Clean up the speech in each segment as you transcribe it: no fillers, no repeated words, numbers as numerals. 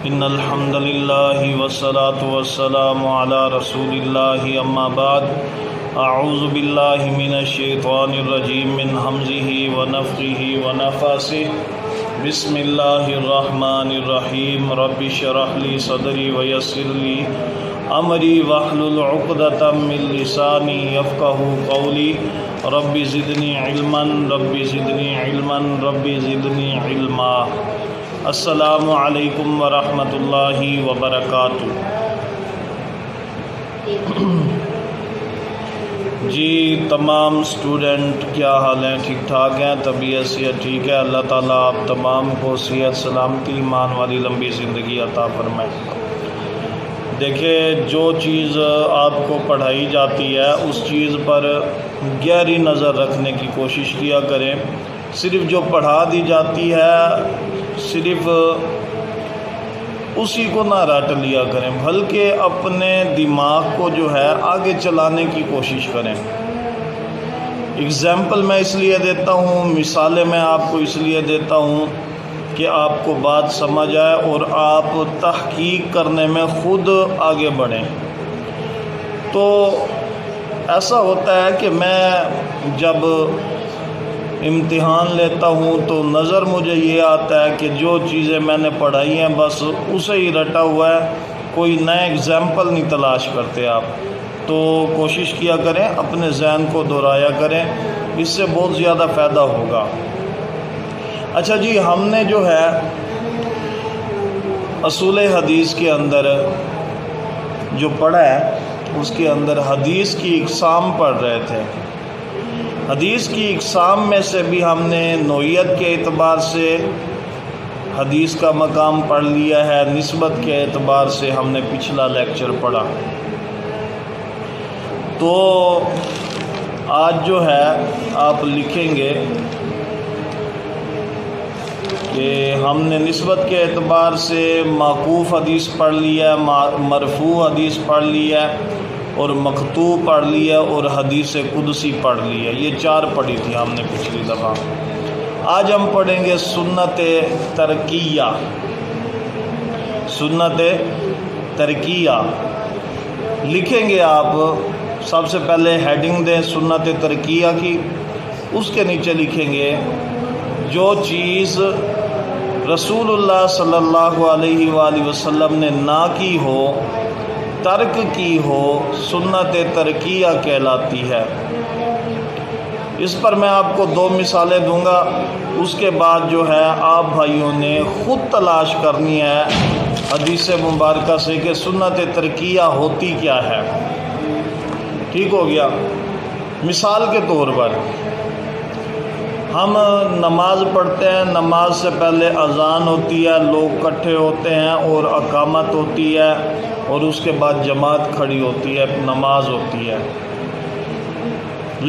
ان الحمد للہ والصلاة والسلام علی رسول اللہ اما بعد اعوذ باللہ من الشیطان الرجیم من حمزہ ونفخہ ونفثہ بسم اللہ الرحمن الرحیم رب اشرح لی صدری ویسر لی امری واحلل عقدۃ من لسانی یفقہوا قولی رب زدنی علما رب زدنی علما رب زدنی علما۔ السلام علیکم ورحمۃ اللہ وبرکاتہ۔ جی تمام اسٹوڈنٹ کیا حال ہیں؟ ٹھیک ٹھاک ہیں؟ طبیعت صحت ٹھیک ہے؟ اللہ تعالیٰ آپ تمام کو صحت سلامتی ایمان والی لمبی زندگی عطا فرمائے۔ دیکھیں، جو چیز آپ کو پڑھائی جاتی ہے اس چیز پر گہری نظر رکھنے کی کوشش کیا کریں۔ صرف جو پڑھا دی جاتی ہے صرف اسی کو نہ رٹ لیا کریں، بلکہ اپنے دماغ کو جو ہے آگے چلانے کی کوشش کریں۔ اگزامپل میں اس لیے دیتا ہوں، مثالیں میں آپ کو اس لیے دیتا ہوں کہ آپ کو بات سمجھ آئے اور آپ تحقیق کرنے میں خود آگے بڑھیں۔ تو ایسا ہوتا ہے کہ میں جب امتحان لیتا ہوں تو نظر مجھے یہ آتا ہے کہ جو چیزیں میں نے پڑھائی ہیں بس اسے ہی رٹا ہوا ہے، کوئی نئے اگزامپل نہیں تلاش کرتے آپ۔ تو کوشش کیا کریں، اپنے ذہن کو دہرایا کریں، اس سے بہت زیادہ فائدہ ہوگا۔ اچھا جی، ہم نے جو ہے اصول حدیث کے اندر جو پڑھا ہے اس کے اندر حدیث کی اقسام پڑھ رہے تھے۔ حدیث کی اقسام میں سے بھی ہم نے نوعیت کے اعتبار سے حدیث کا مقام پڑھ لیا ہے، نسبت کے اعتبار سے ہم نے پچھلا لیکچر پڑھا۔ تو آج جو ہے آپ لکھیں گے کہ ہم نے نسبت کے اعتبار سے موقوف حدیث پڑھ لیا ہے، مرفوع حدیث پڑھ لیا ہے اور مکتوب پڑھ لیا اور حدیث قدسی پڑھ لیا۔ یہ چار پڑھی تھی ہم نے پچھلی دفعہ۔ آج ہم پڑھیں گے سنت ترکیہ۔ سنت ترکیہ لکھیں گے آپ، سب سے پہلے ہیڈنگ دیں سنت ترکیہ کی، اس کے نیچے لکھیں گے جو چیز رسول اللہ صلی اللہ علیہ وآلہ وسلم نے نہ کی ہو، ترک کی ہو، سنت ترکیہ کہلاتی ہے۔ اس پر میں آپ کو دو مثالیں دوں گا، اس کے بعد جو ہے آپ بھائیوں نے خود تلاش کرنی ہے حدیث مبارکہ سے کہ سنت ترکیہ ہوتی کیا ہے۔ ٹھیک ہو گیا؟ مثال کے طور پر ہم نماز پڑھتے ہیں، نماز سے پہلے اذان ہوتی ہے، لوگ اکٹھے ہوتے ہیں اور اقامت ہوتی ہے اور اس کے بعد جماعت کھڑی ہوتی ہے، نماز ہوتی ہے۔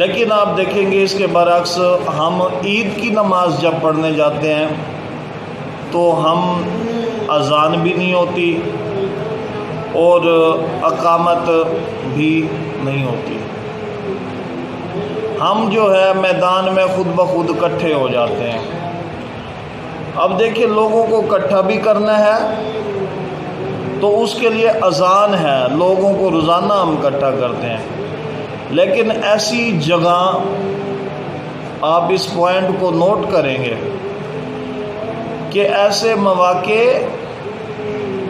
لیکن آپ دیکھیں گے اس کے برعکس ہم عید کی نماز جب پڑھنے جاتے ہیں تو ہم اذان بھی نہیں ہوتی اور اقامت بھی نہیں ہوتی، ہم جو ہے میدان میں خود بخود اکٹھے ہو جاتے ہیں۔ اب دیکھیں، لوگوں کو اکٹھا بھی کرنا ہے تو اس کے لیے اذان ہے، لوگوں کو روزانہ ہم اکٹھا کرتے ہیں، لیکن ایسی جگہ آپ اس پوائنٹ کو نوٹ کریں گے کہ ایسے مواقع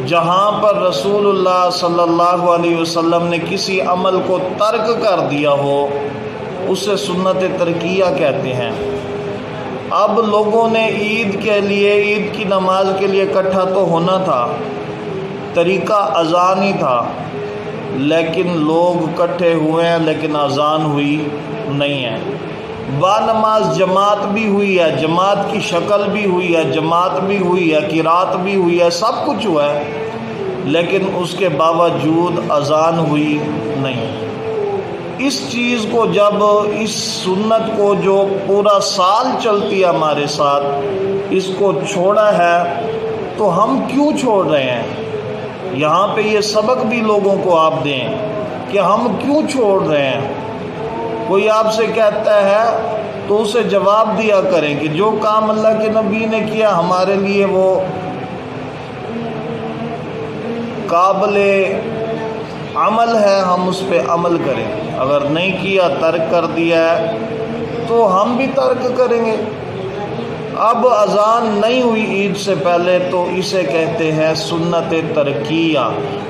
جہاں پر رسول اللہ صلی اللہ علیہ وسلم نے کسی عمل کو ترک کر دیا ہو اسے سنت ترکیہ کہتے ہیں۔ اب لوگوں نے عید کے لیے، عید کی نماز کے لیے اکٹھا تو ہونا تھا، طریقہ اذان ہی تھا، لیکن لوگ اکٹھے ہوئے ہیں لیکن اذان ہوئی نہیں ہے۔ با نماز جماعت بھی ہوئی ہے، جماعت کی شکل بھی ہوئی ہے، جماعت بھی ہوئی ہے، قرات بھی ہوئی ہے، سب کچھ ہوا ہے، لیکن اس کے باوجود اذان ہوئی نہیں۔ اس چیز کو جب، اس سنت کو جو پورا سال چلتی ہے ہمارے ساتھ، اس کو چھوڑا ہے تو ہم کیوں چھوڑ رہے ہیں؟ یہاں پہ یہ سبق بھی لوگوں کو آپ دیں کہ ہم کیوں چھوڑ رہے ہیں۔ کوئی آپ سے کہتا ہے تو اسے جواب دیا کریں کہ جو کام اللہ کے نبی نے کیا ہمارے لیے وہ قابل عمل ہے ہم اس پہ عمل کریں، اگر نہیں کیا ترک کر دیا ہے تو ہم بھی ترک کریں گے۔ اب اذان نہیں ہوئی عید سے پہلے تو اسے کہتے ہیں سنت ترکیہ،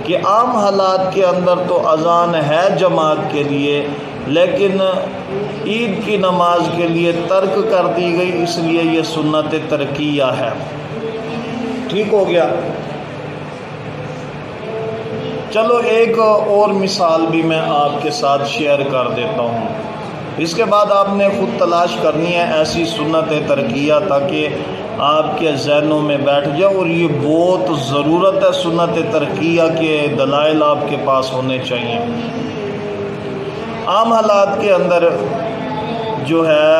کہ عام حالات کے اندر تو اذان ہے جماعت کے لیے، لیکن عید کی نماز کے لیے ترک کر دی گئی، اس لیے یہ سنت ترکیہ ہے۔ ٹھیک ہو گیا؟ چلو ایک اور مثال بھی میں آپ کے ساتھ شیئر کر دیتا ہوں، اس کے بعد آپ نے خود تلاش کرنی ہے ایسی سنت ترکیہ تاکہ آپ کے ذہنوں میں بیٹھ جائے، اور یہ بہت ضرورت ہے سنت ترکیہ کے دلائل آپ کے پاس ہونے چاہیے۔ عام حالات کے اندر جو ہے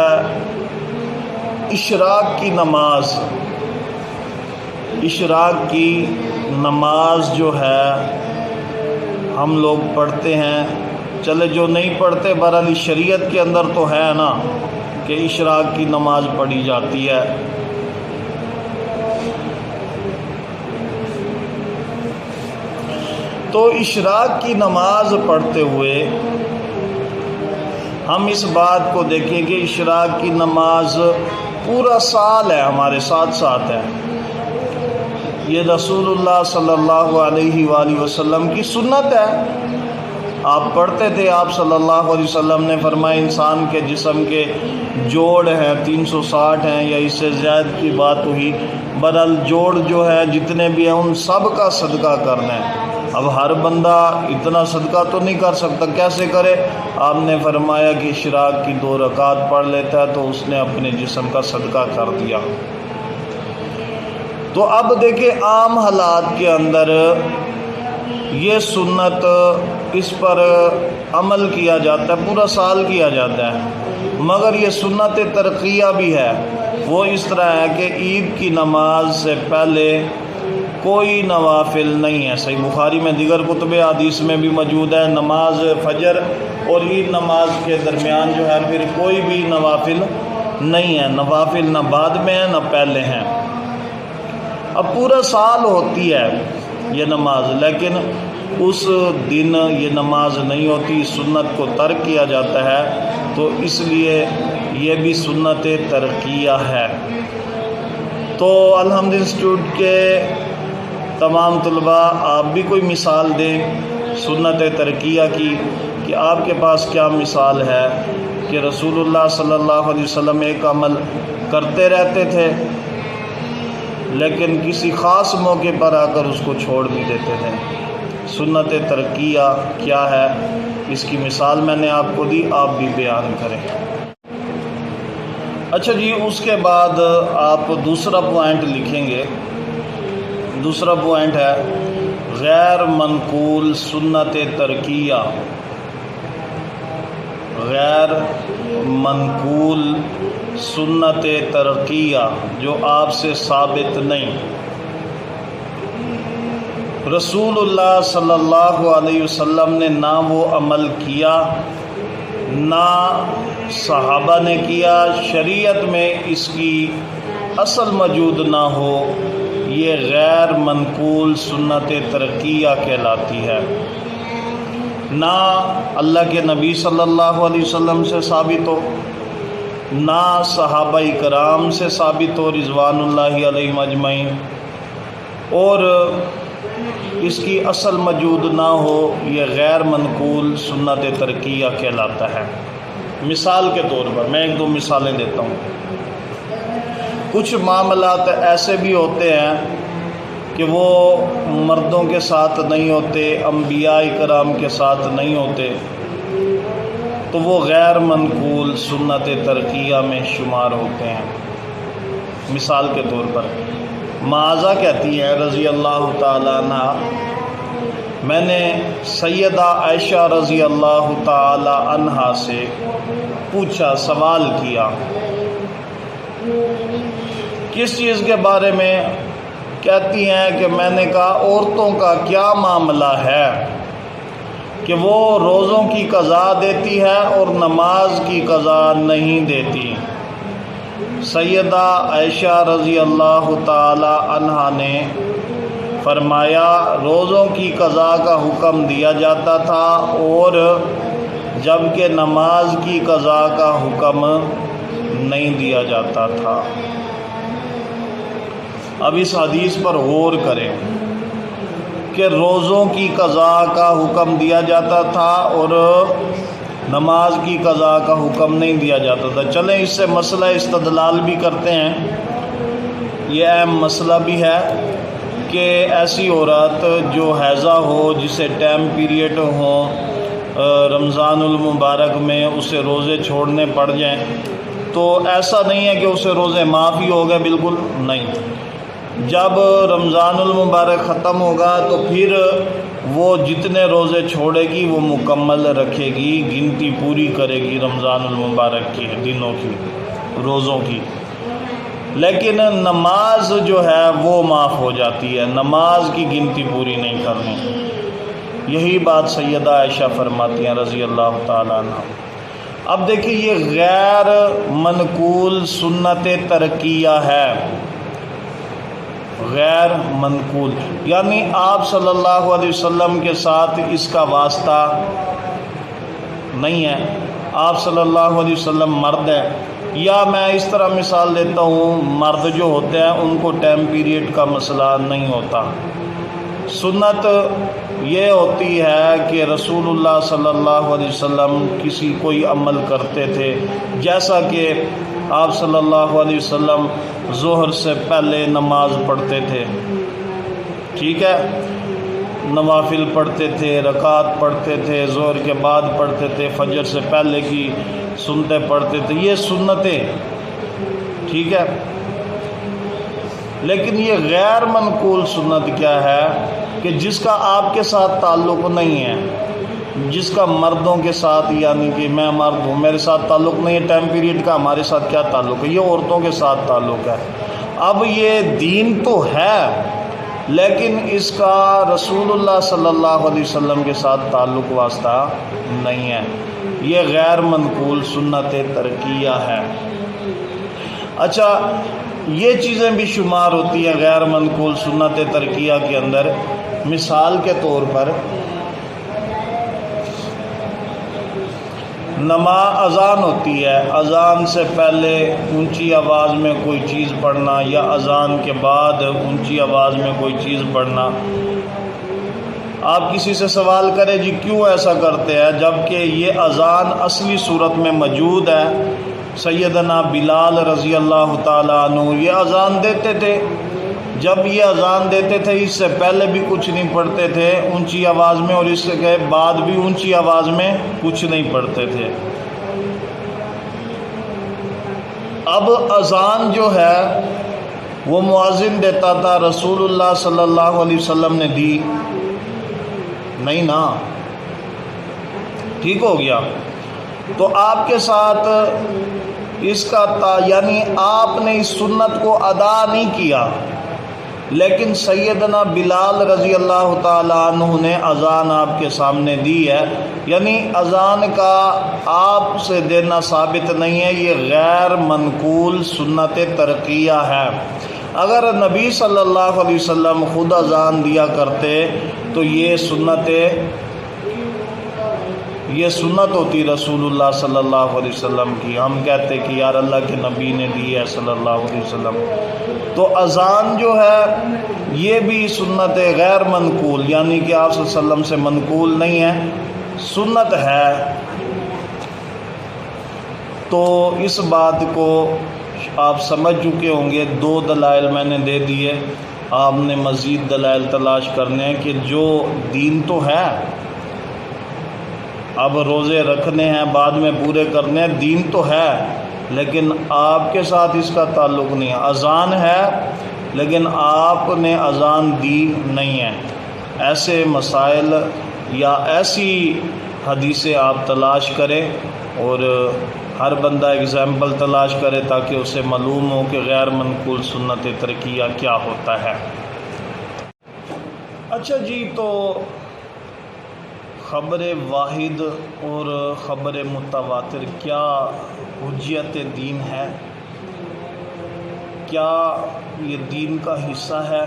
اشراق کی نماز جو ہے ہم لوگ پڑھتے ہیں، چلے جو نہیں پڑھتے بہرحال شریعت کے اندر تو ہے نا کہ اشراق کی نماز پڑھی جاتی ہے۔ تو اشراق کی نماز پڑھتے ہوئے ہم اس بات کو دیکھیں کہ اشراق کی نماز پورا سال ہے ہمارے ساتھ ساتھ ہے، یہ رسول اللہ صلی اللہ علیہ وآلہ وسلم کی سنت ہے۔ آپ پڑھتے تھے، آپ صلی اللہ علیہ وسلم نے فرمایا انسان کے جسم کے جوڑ ہیں 360 ہیں یا اس سے زیادہ کی بات ہوئی، بہرحال جوڑ جو ہے جتنے بھی ہیں ان سب کا صدقہ کرنا ہے۔ اب ہر بندہ اتنا صدقہ تو نہیں کر سکتا، کیسے کرے؟ آپ نے فرمایا کہ اشراق کی 2 رکعت پڑھ لیتا ہے تو اس نے اپنے جسم کا صدقہ کر دیا۔ تو اب دیکھیں عام حالات کے اندر یہ سنت، اس پر عمل کیا جاتا ہے، پورا سال کیا جاتا ہے، مگر یہ سنت ترکیہ بھی ہے۔ وہ اس طرح ہے کہ عید کی نماز سے پہلے کوئی نوافل نہیں ہے۔ صحیح بخاری میں دیگر کتب حدیث میں بھی موجود ہے، نماز فجر اور عید نماز کے درمیان جو ہے پھر کوئی بھی نوافل نہیں ہے، نوافل نہ بعد میں ہیں نہ پہلے ہیں۔ اب پورا سال ہوتی ہے یہ نماز، لیکن اس دن یہ نماز نہیں ہوتی، سنت کو ترک کیا جاتا ہے، تو اس لیے یہ بھی سنت ترکیہ ہے۔ تو الحمد انسٹیٹیوٹ کے تمام طلباء آپ بھی کوئی مثال دیں سنت ترکیہ کی، کہ آپ کے پاس کیا مثال ہے کہ رسول اللہ صلی اللہ علیہ وسلم ایک عمل کرتے رہتے تھے لیکن کسی خاص موقع پر آ کر اس کو چھوڑ بھی دیتے تھے۔ سنت ترکیہ کیا ہے، اس کی مثال میں نے آپ کو دی، آپ بھی بیان کریں۔ اچھا جی، اس کے بعد آپ دوسرا پوائنٹ لکھیں گے۔ دوسرا پوائنٹ ہے غیر منقول سنت ترکیہ، غیر منقول سنت ترکیہ جو آپ سے ثابت نہیں۔ رسول اللہ صلی اللہ علیہ وسلم نے نہ وہ عمل کیا، نہ صحابہ نے کیا، شریعت میں اس کی اصل موجود نہ ہو، یہ غیر منقول سنت ترکیہ کہلاتی ہے۔ نہ اللہ کے نبی صلی اللہ علیہ وسلم سے ثابت ہو، نہ صحابہ کرام سے ثابت ہو رضوان اللہ علیہم اجمعین، اور اس کی اصل موجود نہ ہو، یہ غیر منقول سنت ترکیہ کہلاتا ہے۔ مثال کے طور پر میں 1-2 مثالیں دیتا ہوں۔ کچھ معاملات ایسے بھی ہوتے ہیں کہ وہ مردوں کے ساتھ نہیں ہوتے، انبیاء کرام کے ساتھ نہیں ہوتے، تو وہ غیر منقول سنت ترکیہ میں شمار ہوتے ہیں۔ مثال کے طور پر معاذہ کہتی ہے رضی اللہ تعالیٰ عنہ، میں نے سیدہ عائشہ رضی اللہ تعالیٰ عنہ سے پوچھا، سوال کیا، کس چیز کے بارے میں؟ کہتی ہیں کہ میں نے کہا عورتوں کا کیا معاملہ ہے کہ وہ روزوں کی قضا دیتی ہے اور نماز کی قضا نہیں دیتی۔ سیدہ عائشہ رضی اللہ تعالی عنہا نے فرمایا روزوں کی قضا کا حکم دیا جاتا تھا اور جبکہ نماز کی قضا کا حکم نہیں دیا جاتا تھا۔ اب اس حدیث پر غور کریں کہ روزوں کی قضا کا حکم دیا جاتا تھا اور نماز کی قضا کا حکم نہیں دیا جاتا تھا۔ چلیں اس سے مسئلہ استدلال بھی کرتے ہیں۔ یہ اہم مسئلہ بھی ہے کہ ایسی عورت جو حیضہ ہو، جسے ٹائم پیریڈ ہو رمضان المبارک میں، اسے روزے چھوڑنے پڑ جائیں تو ایسا نہیں ہے کہ اسے روزے معاف ہی ہو گئے، بالکل نہیں۔ جب رمضان المبارک ختم ہوگا تو پھر وہ جتنے روزے چھوڑے گی وہ مکمل رکھے گی، گنتی پوری کرے گی رمضان المبارک کی دنوں کی، روزوں کی۔ لیکن نماز جو ہے وہ معاف ہو جاتی ہے، نماز کی گنتی پوری نہیں کرنی۔ یہی بات سیدہ عائشہ فرماتی ہیں رضی اللہ تعالیٰ عنہ۔ اب دیکھیں یہ غیر منقول سنت ترکیہ ہے، غیر منقول، یعنی آپ صلی اللہ علیہ وسلم کے ساتھ اس کا واسطہ نہیں ہے۔ آپ صلی اللہ علیہ وسلم مرد ہے، یا میں اس طرح مثال دیتا ہوں، مرد جو ہوتے ہیں ان کو ٹائم پیریڈ کا مسئلہ نہیں ہوتا۔ سنت یہ ہوتی ہے کہ رسول اللہ صلی اللہ علیہ وسلم کوئی عمل کرتے تھے، جیسا کہ آپ صلی اللہ علیہ وسلم ظہر سے پہلے نماز پڑھتے تھے، ٹھیک ہے، نوافل پڑھتے تھے، رکعت پڑھتے تھے، ظہر کے بعد پڑھتے تھے، فجر سے پہلے کی سنتیں پڑھتے تھے، یہ سنتیں، ٹھیک ہے۔ لیکن یہ غیر منقول سنت کیا ہے کہ جس کا آپ کے ساتھ تعلق نہیں ہے، جس کا مردوں کے ساتھ، یعنی کہ میں مرد ہوں، میرے ساتھ تعلق نہیں ہے ٹائم پیریڈ کا، ہمارے ساتھ کیا تعلق ہے، یہ عورتوں کے ساتھ تعلق ہے۔ اب یہ دین تو ہے لیکن اس کا رسول اللہ صلی اللہ علیہ وسلم کے ساتھ تعلق واسطہ نہیں ہے، یہ غیر منقول سنت ترکیہ ہے۔ اچھا، یہ چیزیں بھی شمار ہوتی ہیں غیر منقول سنت ترکیہ کے اندر۔ مثال کے طور پر اذان ہوتی ہے، اذان سے پہلے اونچی آواز میں کوئی چیز پڑھنا یا اذان کے بعد اونچی آواز میں کوئی چیز پڑھنا۔ آپ کسی سے سوال کریں جی کیوں ایسا کرتے ہیں، جبکہ یہ اذان اصلی صورت میں موجود ہے۔ سیدنا بلال رضی اللہ تعالیٰ عنہ یہ اذان دیتے تھے، جب یہ اذان دیتے تھے اس سے پہلے بھی کچھ نہیں پڑھتے تھے اونچی آواز میں، اور اس کے بعد بھی اونچی آواز میں کچھ نہیں پڑھتے تھے۔ اب اذان جو ہے وہ مؤذن دیتا تھا، رسول اللہ صلی اللہ علیہ وسلم نے دی نہیں نا، ٹھیک ہو گیا۔ تو آپ کے ساتھ اس کا یعنی آپ نے اس سنت کو ادا نہیں کیا، لیکن سیدنا بلال رضی اللہ تعالیٰ عنہ نے اذان آپ کے سامنے دی ہے، یعنی اذان کا آپ سے دینا ثابت نہیں ہے، یہ غیر منقول سنت ترکیہ ہے۔ اگر نبی صلی اللہ علیہ وسلم خود اذان دیا کرتے تو یہ سنت ہوتی رسول اللہ صلی اللہ علیہ وسلم کی، ہم کہتے کہ یار اللہ کے نبی نے دی ہے صلی اللہ علیہ وسلم۔ تو اذان جو ہے یہ بھی سنت غیر منقول، یعنی کہ آپ صلی اللہ علیہ وسلم سے منقول نہیں ہے، سنت ہے۔ تو اس بات کو آپ سمجھ چکے ہوں گے، 2 دلائل میں نے دے دیے، آپ نے مزید دلائل تلاش کرنے ہیں کہ جو دین تو ہے، اب روزے رکھنے ہیں بعد میں پورے کرنے ہیں، دین تو ہے لیکن آپ کے ساتھ اس کا تعلق نہیں ہے۔ اذان ہے لیکن آپ نے اذان دی نہیں ہے۔ ایسے مسائل یا ایسی حدیثیں آپ تلاش کریں اور ہر بندہ ایگزامپل تلاش کرے تاکہ اسے معلوم ہو کہ غیر منقول سنت ترکیہ کیا ہوتا ہے۔ اچھا جی، تو خبر واحد اور خبر متواتر کیا حجیت دین ہے؟ کیا یہ دین کا حصہ ہے؟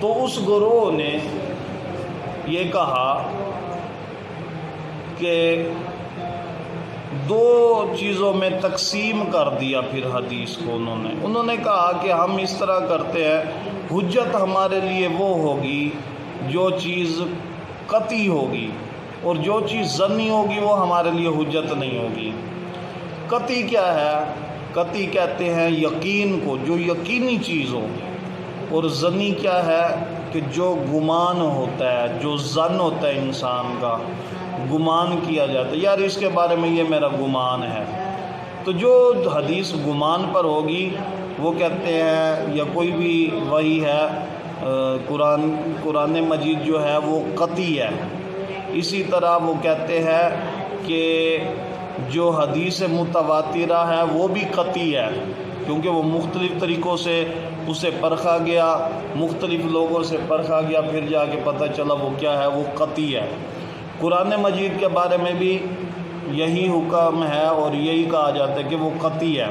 تو اس گروہ نے یہ کہا کہ دو چیزوں میں تقسیم کر دیا پھر حدیث کو انہوں نے کہا کہ ہم اس طرح کرتے ہیں، حجت ہمارے لیے وہ ہوگی جو چیز قطعی ہوگی، اور جو چیز ظنی ہوگی وہ ہمارے لیے حجت نہیں ہوگی۔ قطعی کیا ہے؟ قطعی کہتے ہیں یقین کو، جو یقینی چیز ہو، اور ظنی کیا ہے کہ جو گمان ہوتا ہے، جو ظن ہوتا ہے انسان کا، گمان کیا جاتا ہے، یار اس کے بارے میں یہ میرا گمان ہے۔ تو جو حدیث گمان پر ہوگی وہ کہتے ہیں، یا کوئی بھی وحی ہے، قرآن مجید جو ہے وہ قطعی ہے۔ اسی طرح وہ کہتے ہیں کہ جو حدیث متواترہ ہے وہ بھی قطعی ہے، کیونکہ وہ مختلف طریقوں سے اسے پرکھا گیا، مختلف لوگوں سے پرکھا گیا، پھر جا کے پتہ چلا وہ کیا ہے، وہ قطعی ہے۔ قرآن مجید کے بارے میں بھی یہی حکم ہے اور یہی کہا جاتا ہے کہ وہ قطعی ہے۔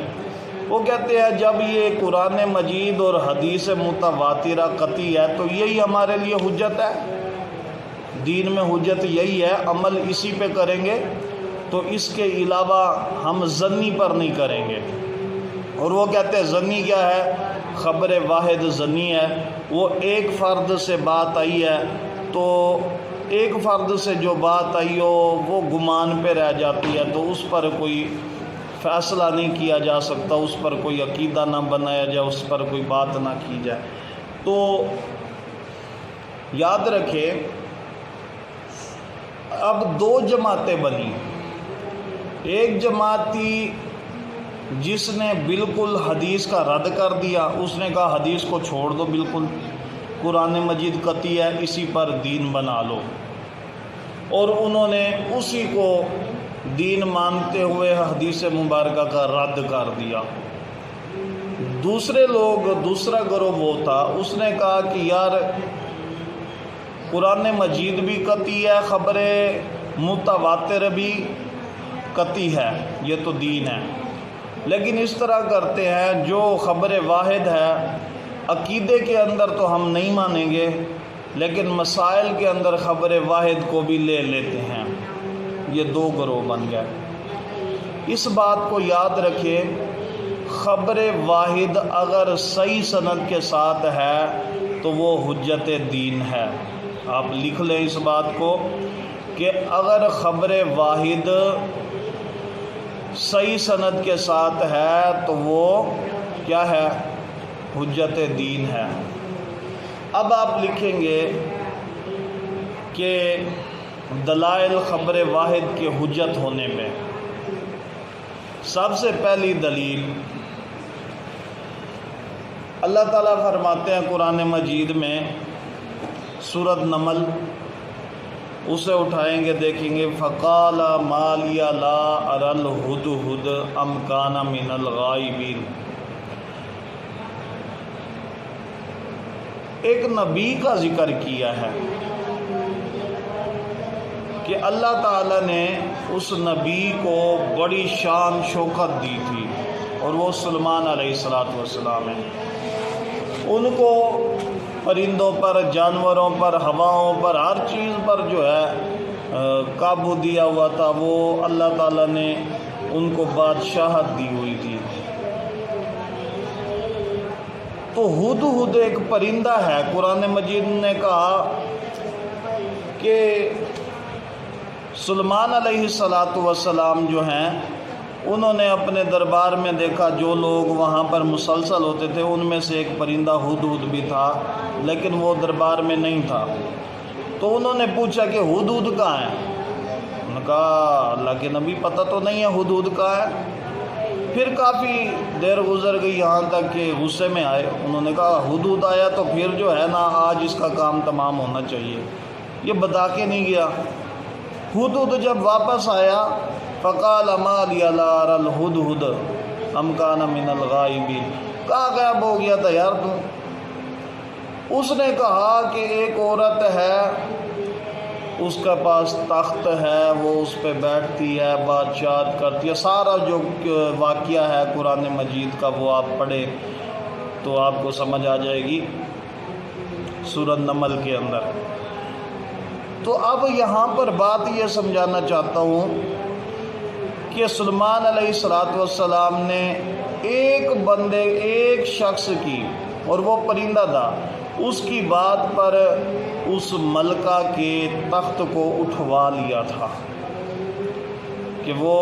وہ کہتے ہیں جب یہ قرآن مجید اور حدیث متواترہ قطعی ہے تو یہی ہمارے لیے حجت ہے، دین میں حجت یہی ہے، عمل اسی پہ کریں گے، تو اس کے علاوہ ہم ظنی پر نہیں کریں گے۔ اور وہ کہتے ہیں ظنی کیا ہے؟ خبر واحد ظنی ہے، وہ ایک فرد سے بات آئی ہے تو ایک فرد سے جو بات آئی ہو وہ گمان پہ رہ جاتی ہے، تو اس پر کوئی فیصلہ نہیں کیا جا سکتا، اس پر کوئی عقیدہ نہ بنایا جائے، اس پر کوئی بات نہ کی جائے۔ تو یاد رکھیں، اب دو جماعتیں بنی، ایک جماعت تھی جس نے بالکل حدیث کا رد کر دیا، اس نے کہا حدیث کو چھوڑ دو، بالکل قرآن مجید قطعی ہے، اسی پر دین بنا لو، اور انہوں نے اسی کو دین مانتے ہوئے حدیث مبارکہ کا رد کر دیا۔ دوسرا گروہ وہ تھا، اس نے کہا کہ یار قرآن مجید بھی قطعی ہے، خبر متواتر بھی قطعی ہے، یہ تو دین ہے، لیکن اس طرح کرتے ہیں جو خبر واحد ہے عقیدے کے اندر تو ہم نہیں مانیں گے، لیکن مسائل کے اندر خبر واحد کو بھی لے لیتے ہیں۔ یہ دو گروہ بن گئے۔ اس بات کو یاد رکھیں، خبر واحد اگر صحیح سند کے ساتھ ہے تو وہ حجت دین ہے۔ آپ لکھ لیں اس بات کو کہ اگر خبر واحد صحیح سند کے ساتھ ہے تو وہ کیا ہے؟ حجت دین ہے۔ اب آپ لکھیں گے کہ دلائل خبر واحد کے حجت ہونے میں سب سے پہلی دلیل اللہ تعالیٰ فرماتے ہیں قرآن مجید میں، سورۃ نمل، اسے اٹھائیں گے دیکھیں گے، فقال ما لی لا اری الہدہد ام کان من الغائبین۔ ایک نبی کا ذکر کیا ہے کہ اللہ تعالیٰ نے اس نبی کو بڑی شان شوکت دی تھی، اور وہ سلیمان علیہ السلام ہیں۔ ان کو پرندوں پر، جانوروں پر، ہواؤں پر، ہر چیز پر جو ہے قابو دیا ہوا تھا، وہ اللہ تعالیٰ نے ان کو بادشاہت دی ہوئی تھی۔ تو ہدہد ایک پرندہ ہے، قرآن مجید نے کہا کہ سلیمان علیہ السلام جو ہیں انہوں نے اپنے دربار میں دیکھا جو لوگ وہاں پر مسلسل ہوتے تھے ان میں سے ایک پرندہ ہدہد بھی تھا، لیکن وہ دربار میں نہیں تھا۔ تو انہوں نے پوچھا کہ ہدہد کہاں ہے؟ انہوں نے کہا اللہ کے نبی پتہ تو نہیں ہے ہدہد کہاں ہے۔ پھر کافی دیر گزر گئی، یہاں تک کہ غصے میں آئے، انہوں نے کہا ہدہد آیا تو پھر جو ہے نا آج اس کا کام تمام ہونا چاہیے، یہ بتا کے نہیں گیا۔ ہدہد جب واپس آیا، فقال ما لی لا اری الہدہد ام کان من الغائبین، کہاں غائب ہو گیا تھا یار تو؟ اس نے کہا کہ ایک عورت ہے، اس کے پاس تخت ہے، وہ اس پہ بیٹھتی ہے، بادشاہت کرتی ہے، سارا جو واقعہ ہے قرآن مجید کا وہ آپ پڑھیں تو آپ کو سمجھ آ جائے گی۔ سورۃ نمل کے اندر۔ تو اب یہاں پر بات یہ سمجھانا چاہتا ہوں کہ سلیمان علیہ السلام نے ایک شخص کی، اور وہ پرندہ تھا، اس کی بات پر اس ملکہ کے تخت کو اٹھوا لیا تھا کہ وہ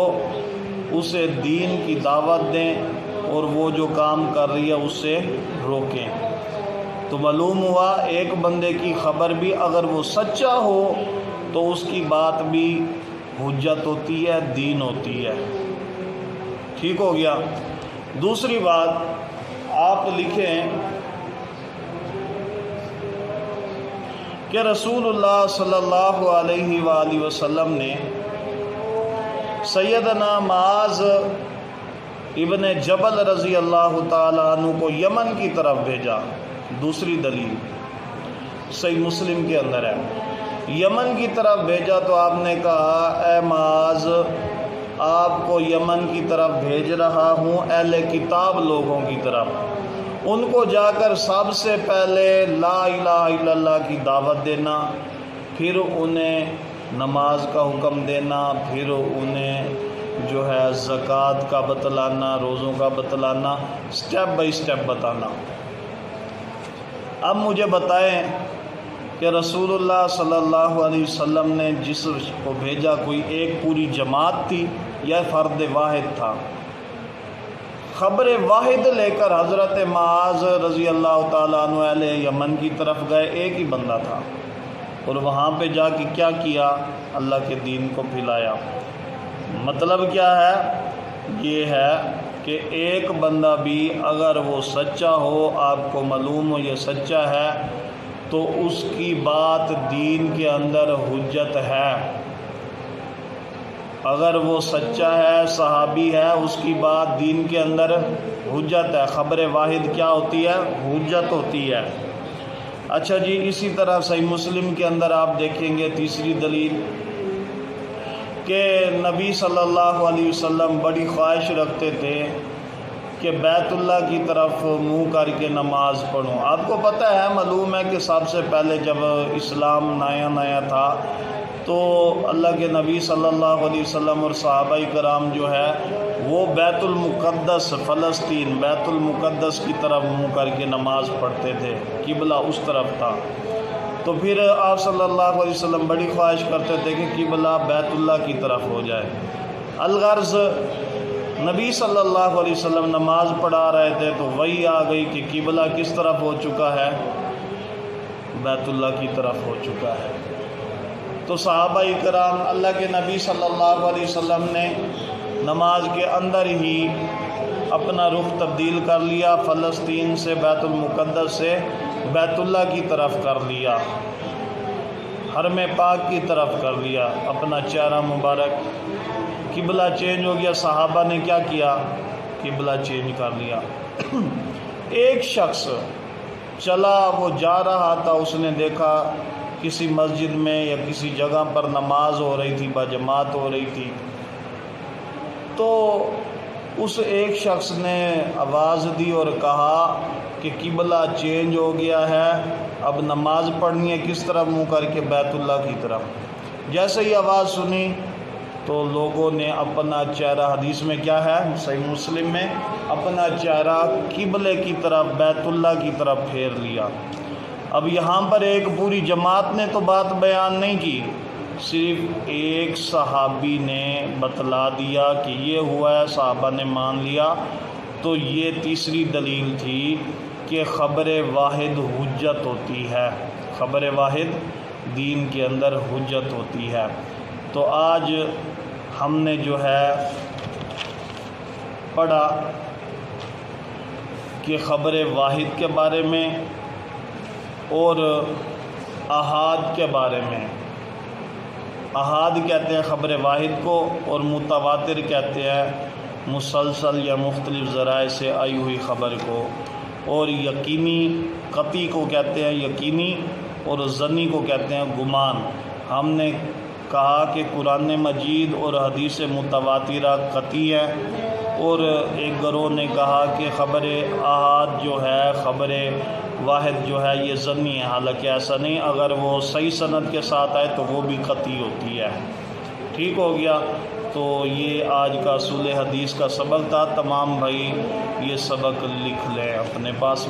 اسے دین کی دعوت دیں اور وہ جو کام کر رہی ہے اس سے روکیں۔ تو معلوم ہوا ایک بندے کی خبر بھی اگر وہ سچا ہو تو اس کی بات بھی حجت ہوتی ہے، دین ہوتی ہے۔ ٹھیک ہو گیا۔ دوسری بات آپ لکھیں کہ رسول اللہ صلی اللہ علیہ وآلہ وسلم نے سیدنا معاذ ابن جبل رضی اللہ تعالیٰ عنہ کو یمن کی طرف بھیجا۔ دوسری دلیل صحیح مسلم کے اندر ہے، یمن کی طرف بھیجا تو آپ نے کہا اے معاذ آپ کو یمن کی طرف بھیج رہا ہوں، اہل کتاب لوگوں کی طرف، ان کو جا کر سب سے پہلے لا الہ الا اللہ کی دعوت دینا، پھر انہیں نماز کا حکم دینا، پھر انہیں جو ہے زکوٰۃ کا بتلانا، روزوں کا بتلانا، سٹیپ بائی سٹیپ بتانا۔ اب مجھے بتائیں کہ رسول اللہ صلی اللہ علیہ وسلم نے جس کو بھیجا کوئی ایک پوری جماعت تھی یا فرد واحد تھا؟ خبر واحد لے کر حضرت معاذ رضی اللہ تعالیٰ عنہ اہل یمن کی طرف گئے، ایک ہی بندہ تھا، اور وہاں پہ جا کے کیا کیا؟ اللہ کے دین کو پھیلایا۔ مطلب کیا ہے؟ یہ ہے کہ ایک بندہ بھی اگر وہ سچا ہو، آپ کو معلوم ہو یہ سچا ہے، تو اس کی بات دین کے اندر حجت ہے۔ اگر وہ سچا ہے، صحابی ہے، اس کی بات دین کے اندر حجت ہے۔ خبر واحد کیا ہوتی ہے؟ حجت ہوتی ہے۔ اچھا جی، اسی طرح صحیح مسلم کے اندر آپ دیکھیں گے تیسری دلیل کہ نبی صلی اللہ علیہ وسلم بڑی خواہش رکھتے تھے کہ بیت اللہ کی طرف منہ کر کے نماز پڑھوں۔ آپ کو پتہ ہے، معلوم ہے کہ سب سے پہلے جب اسلام نیا تھا تو اللہ کے نبی صلی اللہ علیہ وسلم اور صحابہ کرام جو ہے وہ بیت المقدس، فلسطین بیت المقدس کی طرف منہ کر کے نماز پڑھتے تھے، قبلہ اس طرف تھا۔ تو پھر آپ صلی اللہ علیہ وسلم بڑی خواہش کرتے تھے کہ قبلہ بیت اللہ کی طرف ہو جائے۔ الغرض نبی صلی اللہ علیہ وسلم نماز پڑھا رہے تھے تو وہی آ گئی کہ قبلہ کس طرف ہو چکا ہے؟ بیت اللہ کی طرف ہو چکا ہے۔ تو صحابہ کرام اللہ کے نبی صلی اللہ علیہ وسلم نے نماز کے اندر ہی اپنا رخ تبدیل کر لیا، فلسطین سے بیت المقدس سے بیت اللہ کی طرف کر لیا، حرم پاک کی طرف کر لیا، اپنا چہرہ مبارک، قبلہ چینج ہو گیا۔ صحابہ نے کیا کیا؟ قبلہ چینج کر لیا۔ ایک شخص چلا، وہ جا رہا تھا، اس نے دیکھا کسی مسجد میں یا کسی جگہ پر نماز ہو رہی تھی، بجماعت ہو رہی تھی، تو اس ایک شخص نے آواز دی اور کہا کہ قبلہ چینج ہو گیا ہے، اب نماز پڑھنی ہے کس طرف؟ منہ کر کے بیت اللہ کی طرف۔ جیسے ہی آواز سنی تو لوگوں نے اپنا چہرہ، حدیث میں کیا ہے صحیح مسلم میں، اپنا چہرہ قبلے کی طرف، بیت اللہ کی طرف پھیر لیا۔ اب یہاں پر ایک پوری جماعت نے تو بات بیان نہیں کی، صرف ایک صحابی نے بتلا دیا کہ یہ ہوا ہے، صحابہ نے مان لیا۔ تو یہ تیسری دلیل تھی کہ خبر واحد حجت ہوتی ہے، خبر واحد دین کے اندر حجت ہوتی ہے۔ تو آج ہم نے جو ہے پڑھا کہ خبر واحد کے بارے میں اور احاد کے بارے میں۔ احاد کہتے ہیں خبر واحد کو، اور متواتر کہتے ہیں مسلسل یا مختلف ذرائع سے آئی ہوئی خبر کو، اور یقینی قطعی کو کہتے ہیں یقینی، اور ظنی کو کہتے ہیں گمان۔ ہم نے کہا کہ قرآن مجید اور حدیث متواترہ قطعی ہے، اور ایک گروہ نے کہا کہ خبر احاد جو ہے، خبر واحد جو ہے یہ ظنی ہے، حالانکہ ایسا نہیں، اگر وہ صحیح سند کے ساتھ آئے تو وہ بھی قطعی ہوتی ہے۔ ٹھیک ہو گیا؟ تو یہ آج کا اصول حدیث کا سبق تھا۔ تمام بھائی یہ سبق لکھ لیں اپنے پاس۔